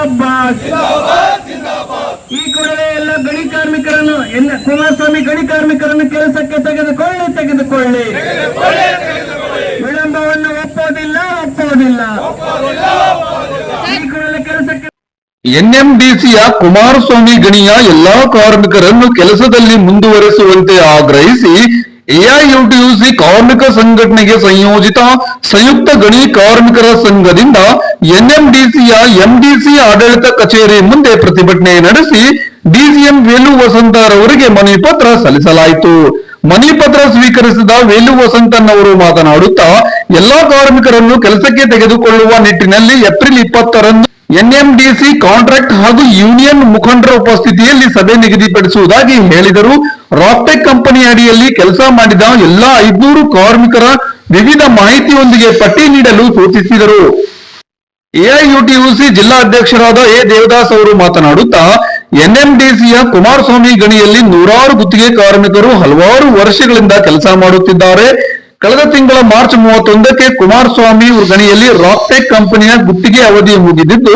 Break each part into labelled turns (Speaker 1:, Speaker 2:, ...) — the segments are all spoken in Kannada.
Speaker 1: ಜಿಂದಾಬಾದ್. ಈ ಕೂಡಲೇ ಎಲ್ಲ ಗಣಿ ಕಾರ್ಮಿಕರನ್ನು ಕುಮಾರಸ್ವಾಮಿ ಗಣಿ ಕಾರ್ಮಿಕರನ್ನು ಕೆಲಸಕ್ಕೆ ತೆಗೆದುಕೊಳ್ಳಿ. ವಿಳಂಬವನ್ನು ಒಪ್ಪೋದಿಲ್ಲ. ಈ ಕೂಡಲೇ ಕೆಲಸಕ್ಕೆ
Speaker 2: ಎನ್ಎಂಡಿಸಿಯ ಕುಮಾರಸ್ವಾಮಿ ಗಣಿಯ ಎಲ್ಲಾ ಕಾರ್ಮಿಕರನ್ನು ಕೆಲಸದಲ್ಲಿ ಮುಂದುವರೆಸುವಂತೆ ಆಗ್ರಹಿಸಿ ಎಐಯುಟಿಯುಸಿ ಕಾರ್ಮಿಕ ಸಂಘಟನೆಗೆ ಸಂಯೋಜಿತ ಸಂಯುಕ್ತ ಗಣಿ ಕಾರ್ಮಿಕರ ಸಂಘದಿಂದ ಎನ್ಎಂಡಿಸಿಯ ಎಂಡಿಸಿ ಆಡಳಿತ ಕಚೇರಿ ಮುಂದೆ ಪ್ರತಿಭಟನೆ ನಡೆಸಿ ಡಿಸಿಎಂ ವೇಲು ವಸಂತರವರಿಗೆ ಮನವಿ ಪತ್ರ ಸಲ್ಲಿಸಲಾಯಿತು. ಮನವಿ ಪತ್ರ ಸ್ವೀಕರಿಸಿದ ವೇಲು ವಸಂತನ್ ಅವರು ಮಾತನಾಡುತ್ತಾ ಎಲ್ಲಾ ಕಾರ್ಮಿಕರನ್ನು ಕೆಲಸಕ್ಕೆ ತೆಗೆದುಕೊಳ್ಳುವ ನಿಟ್ಟಿನಲ್ಲಿ ಏಪ್ರಿಲ್ 20ರಂದು ಎನ್ಎಂಡಿಸಿ ಕಾಂಟ್ರಾಕ್ಟ್ ಹಾಗೂ ಯೂನಿಯನ್ ಮುಖಂಡರ ಉಪಸ್ಥಿತಿಯಲ್ಲಿ ಸಭೆ ನಿಗದಿಪಡಿಸುವುದಾಗಿ ಹೇಳಿದರು. ರಾಕ್ಟೆಕ್ ಕಂಪನಿ ಅಡಿಯಲ್ಲಿ ಕೆಲಸ ಮಾಡಿದ ಎಲ್ಲಾ 500 ಕಾರ್ಮಿಕರ ವಿವಿಧ ಮಾಹಿತಿಯೊಂದಿಗೆ ಪಟ್ಟಿ ನೀಡಲು ಸೂಚಿಸಿದರು. ಎಐಯುಟಿಯುಸಿ ಜಿಲ್ಲಾ ಅಧ್ಯಕ್ಷರಾದ ಎ ದೇವದಾಸ್ ಅವರು ಮಾತನಾಡುತ್ತಾ ಎನ್ಎಂಡಿಸಿಯ ಕುಮಾರಸ್ವಾಮಿ ಗಣಿಯಲ್ಲಿ ನೂರಾರು ಗುತ್ತಿಗೆ ಕಾರ್ಮಿಕರು ಹಲವಾರು ವರ್ಷಗಳಿಂದ ಕೆಲಸ ಮಾಡುತ್ತಿದ್ದಾರೆ. ಕಳೆದ ತಿಂಗಳ ಮಾರ್ಚ್ 31ಕ್ಕೆ ಕುಮಾರಸ್ವಾಮಿ ಗಣಿಯಲ್ಲಿ ರಾಕ್ಟೆಕ್ ಕಂಪನಿಯ ಗುತ್ತಿಗೆ ಅವಧಿ ಮುಗಿದಿದ್ದು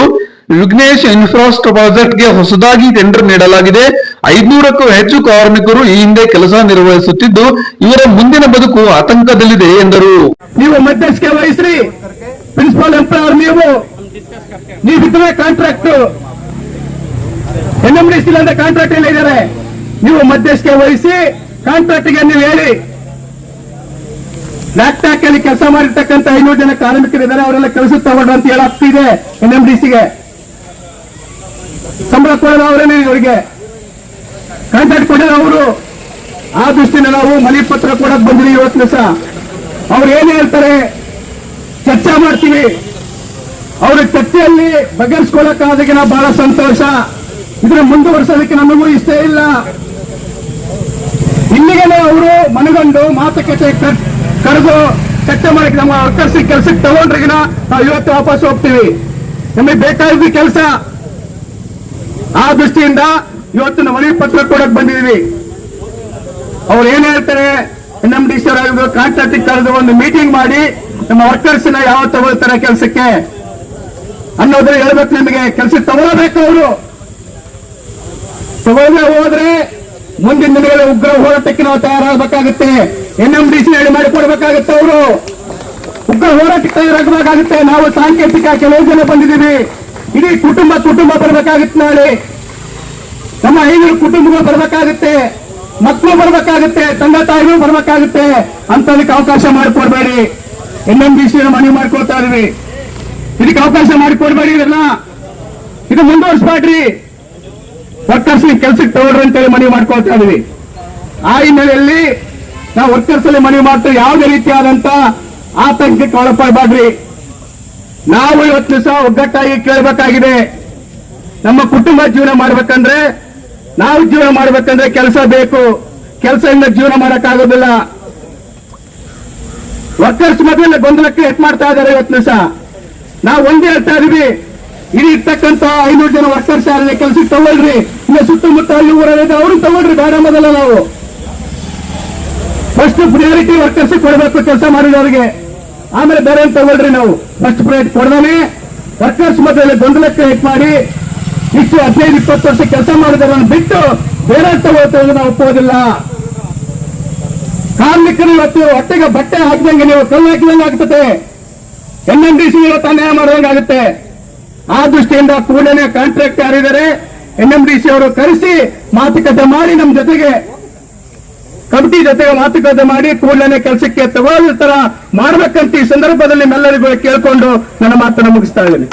Speaker 2: ವಿಘ್ನೇಶ್ ಇನ್ಫ್ರಾಸ್ಟ್ರಕ್ಚರ್ ಪ್ರಾಜೆಕ್ಟ್ಗೆ ಹೊಸದಾಗಿ ಟೆಂಡರ್ ನೀಡಲಾಗಿದೆ. 500ಕ್ಕೂ ಹೆಚ್ಚು ಕಾರ್ಮಿಕರು ಈ ಹಿಂದೆ ಕೆಲಸ ನಿರ್ವಹಿಸುತ್ತಿದ್ದು ಇವರ ಮುಂದಿನ ಬದುಕು ಆತಂಕದಲ್ಲಿದೆ ಎಂದರು.
Speaker 1: ನೀವು ಮಧ್ಯಸ್ಥಿಕೆ ವಹಿಸ್ರಿ, ಪ್ರಿನ್ಸಿಪಲ್ ಎಂಪ್ಲಾಯರ್ ನೀವು ಇದ್ರೆ ಕಾಂಟ್ರಾಕ್ಟ್ ಎನ್ಎಂಡಿಸಿ ಅಂತ ಕಾಂಟ್ರಾಕ್ಟ್ ಹೇಳಿದ್ದಾರೆ. ನೀವು ಮಧ್ಯಸ್ಥಿಕೆ ವಹಿಸಿ ಕಾಂಟ್ರಾಕ್ಟ್ಗೆ ನೀವು ಹೇಳಿ ಲ್ಯಾಪ್ಟಾಕ್ ಅಲ್ಲಿ ಕೆಲಸ ಮಾಡಿರ್ತಕ್ಕಂಥ 500 ಜನ ಕಾರ್ಮಿಕರಿದ್ದಾರೆ, ಅವರೆಲ್ಲ ಕೆಲಸ ತಗೊಂಡು ಅಂತ ಹೇಳಾಗ್ತಿದೆ. ಎನ್ಎಂಡಿಸಿಗೆ ಸಂಬಳ ಕೊಡೋದು ಅವರೇನೆ, ಅವರಿಗೆ ಕಾಂಟ್ರಾಕ್ಟ್ ಕೊಡೋದು ಅವರು. ಆ ದೃಷ್ಟಿಯಿಂದ ನಾವು ಮನವಿ ಪತ್ರ ಕೊಡಕ್ ಬಂದಿವಿ. ಇವತ್ತು ದಿವಸ ಅವ್ರು ಏನ್ ಹೇಳ್ತಾರೆ ಚರ್ಚೆ ಮಾಡ್ತೀವಿ. ಅವ್ರ ಚರ್ಚೆಯಲ್ಲಿ ಬಗೆಹರಿಸ್ಕೊಳ್ಳಕ್ಕಾದಾಗ ನಾವು ಬಹಳ ಸಂತೋಷ. ಇದನ್ನ ಮುಂದುವರಿಸೋದಕ್ಕೆ ನಮಗೂ ಇಷ್ಟ ಇಲ್ಲ. ಇಲ್ಲಿಗೆ ಅವರು ಮನಗಂಡು ಮಾತುಕತೆ ಕರೆದು ಚರ್ಚೆ ಮಾಡಿ ನಮ್ಮ ವರ್ಕರ್ಸ್ ಕೆಲಸಕ್ಕೆ ತಗೊಂಡ್ರಿಗಿನ ನಾವು ಇವತ್ತು ವಾಪಸ್ ಹೋಗ್ತೀವಿ. ನಮಗೆ ಬೇಕಾದ ಕೆಲಸ. ಆ ದೃಷ್ಟಿಯಿಂದ ಇವತ್ತು ನಾವು ಮನವಿ ಪತ್ರ ಕೊಡಕ್ ಬಂದಿದ್ದೀವಿ. ಅವ್ರು ಏನ್ ಹೇಳ್ತಾರೆ ಎನ್ಎಂಡಿಸಿ ಕಾಂಟ್ರಾಕ್ಟ್ ಕರೆದು ಒಂದು ಮೀಟಿಂಗ್ ಮಾಡಿ ನಮ್ಮ ವರ್ಕರ್ಸ್ ನ ಯಾವ ತಗೊಳ್ತಾರೆ ಕೆಲಸಕ್ಕೆ ಅನ್ನೋದ್ರ ಹೇಳ್ಬೇಕು. ನಮಗೆ ಕೆಲಸಕ್ಕೆ ತಗೊಳ್ಳಬೇಕು. ಅವರು ತಗೊಳ್ಳದೆ ಹೋದ್ರೆ ಮುಂದಿನ ದಿನಗಳ ಉಗ್ರ ಹೋರಾಟಕ್ಕೆ ನಾವು ತಯಾರಾಗಬೇಕಾಗುತ್ತೆ. ಎನ್ಎಂಡಿಸಿ ಹೇಳಿ ಮಾಡಿಕೊಡ್ಬೇಕಾಗುತ್ತೆ. ಅವರು ಉಗ್ರ ಹೋರಾಟಕ್ಕೆ ತಯಾರಾಗಬೇಕಾಗುತ್ತೆ. ನಾವು ಸಾಂಕೇತಿಕ ಕೆಲವು ಜನ ಬಂದಿದ್ದೀವಿ. ಇಡೀ ಕುಟುಂಬ ಬರಬೇಕಾಗುತ್ತೆ. ನಾಳೆ ನಮ್ಮ 500 ಕುಟುಂಬಗಳು ಬರಬೇಕಾಗುತ್ತೆ, ಮಕ್ಕಳು ಬರಬೇಕಾಗುತ್ತೆ, ತಂದೆ ತಾಯಿಗಳು ಬರಬೇಕಾಗುತ್ತೆ. ಅಂತದಕ್ಕೆ ಅವಕಾಶ ಮಾಡಿಕೊಡ್ಬೇಡಿ. ಎನ್ಎಂಡಿಸಿ ಮನವಿ ಮಾಡ್ಕೊಳ್ತಾ ಇದೀವಿ. ಇದಕ್ಕೆ ಅವಕಾಶ ಮಾಡಿಕೊಡ್ಬೇಡಿ. ಇದು ಮುಂದುವರಿಸಬೇಡ್ರಿ. ವರ್ಕರ್ಸ್ ಕೆಲಸಕ್ಕೆ ತಗೊಳ್ರಿ ಅಂತೇಳಿ ಮನವಿ ಮಾಡ್ಕೊಳ್ತಾ ಇದೀವಿ. ಆ ಹಿನ್ನೆಲೆಯಲ್ಲಿ ನಾವು ವರ್ಕರ್ಸ್ ಅಲ್ಲಿ ಮನವಿ ಮಾಡ್ತೀವಿ. ಯಾವುದೇ ರೀತಿಯಾದಂತ ಆತಂಕಕ್ಕೆ ಒಳಪಡಬೇಡ್ರಿ. ನಾವು ಇವತ್ತು ದಿವಸ ಒಗ್ಗಟ್ಟಾಗಿ ಕೇಳಬೇಕಾಗಿದೆ. ನಮ್ಮ ಕುಟುಂಬ ಜೀವನ ಮಾಡ್ಬೇಕಂದ್ರೆ, ನಾವು ಜೀವನ ಮಾಡ್ಬೇಕಂದ್ರೆ ಕೆಲಸ ಬೇಕು. ಕೆಲಸದಿಂದ ಜೀವನ ಮಾಡಕ್ಕಾಗೋದಿಲ್ಲ. ವರ್ಕರ್ಸ್ ಮೊದಲೇ ಗೊಂದಲಕ್ಕೆ ಎಟ್ ಮಾಡ್ತಾ ಇದ್ದಾರೆ. ಇವತ್ತು ದಿವಸ ನಾವು ಒಂದೇ ಹೇಳ್ತಾ ಇದೀವಿ, ಇಲ್ಲಿ ಇರ್ತಕ್ಕಂಥ 500 ಜನ ವರ್ಕರ್ಸ್ ಯಾರಿಗೆ ಕೆಲಸಕ್ಕೆ ತಗೊಳ್ರಿ. ಇಲ್ಲ ಸುತ್ತಮುತ್ತ ಅಲ್ಲಿ ಊರಲ್ಲಿದೆ ಅವ್ರನ್ನ ತಗೊಳ್ರಿ. ಬೇಡ ಮೊದಲ ನಾವು ಫಸ್ಟ್ ಪ್ರಿಯಾರಿಟಿ ವರ್ಕರ್ಸ್ ಕೊಡಬೇಕು ಕೆಲಸ ಮಾಡಿದವರಿಗೆ. ಆಮೇಲೆ ಬೇರೆ ತಗೊಳ್ರಿ. ನಾವು ಫಸ್ಟ್ ಪ್ರಯಾರಿಟಿ ಕೊಡದಾನೆ ವರ್ಕರ್ಸ್ ಮೊದಲೇ ಗೊಂದಲಕ್ಕೆ ಎಟ್ ಮಾಡಿ ಇಷ್ಟು 15-20 ವರ್ಷ ಕೆಲಸ ಮಾಡಿದವರನ್ನು ಬಿಟ್ಟು ಬೇರೆ ತಗೊಳ್ತೇವೆ ನಾವು ಒಪ್ಪೋದಿಲ್ಲ. ಕಾರ್ಮಿಕರು ಇವತ್ತು ಹೊಟ್ಟೆಗೆ ಬಟ್ಟೆ ಹಾಕಿದಂಗೆ ನೀವು ಕಲ್ಲು ಹಾಕಿದಂಗೆ ಆಗ್ತದೆ. ಎನ್ಎಂಡಿಸಿ ಇವತ್ತು ಅನ್ಯಾಯ ಮಾಡುವಂಗಾಗುತ್ತೆ. ಆ ದೃಷ್ಟಿಯಿಂದ ಕೂಡಲೇ ಕಾಂಟ್ರಾಕ್ಟ್ ಯಾರಿದ್ದಾರೆ ಎನ್ಎಂಡಿಸಿ ಅವರು ಕರೆಸಿ ಮಾತುಕತೆ ಮಾಡಿ ನಮ್ಮ ಜೊತೆಗೆ ಕಮಿಟಿ ಜೊತೆಗೆ ಮಾತುಕತೆ ಮಾಡಿ ಕೂಡಲೇ ಕೆಲಸಕ್ಕೆ ತಗೊಳ್ಳೋ ತರ ಮಾಡ್ಬೇಕಂತ ಈ ಸಂದರ್ಭದಲ್ಲಿ ನಮ್ಮೆಲ್ಲರಿಗೂ ಕೇಳಿಕೊಂಡು ನನ್ನ ಮಾತನ್ನು ಮುಗಿಸ್ತಾ ಇದ್ದೀನಿ.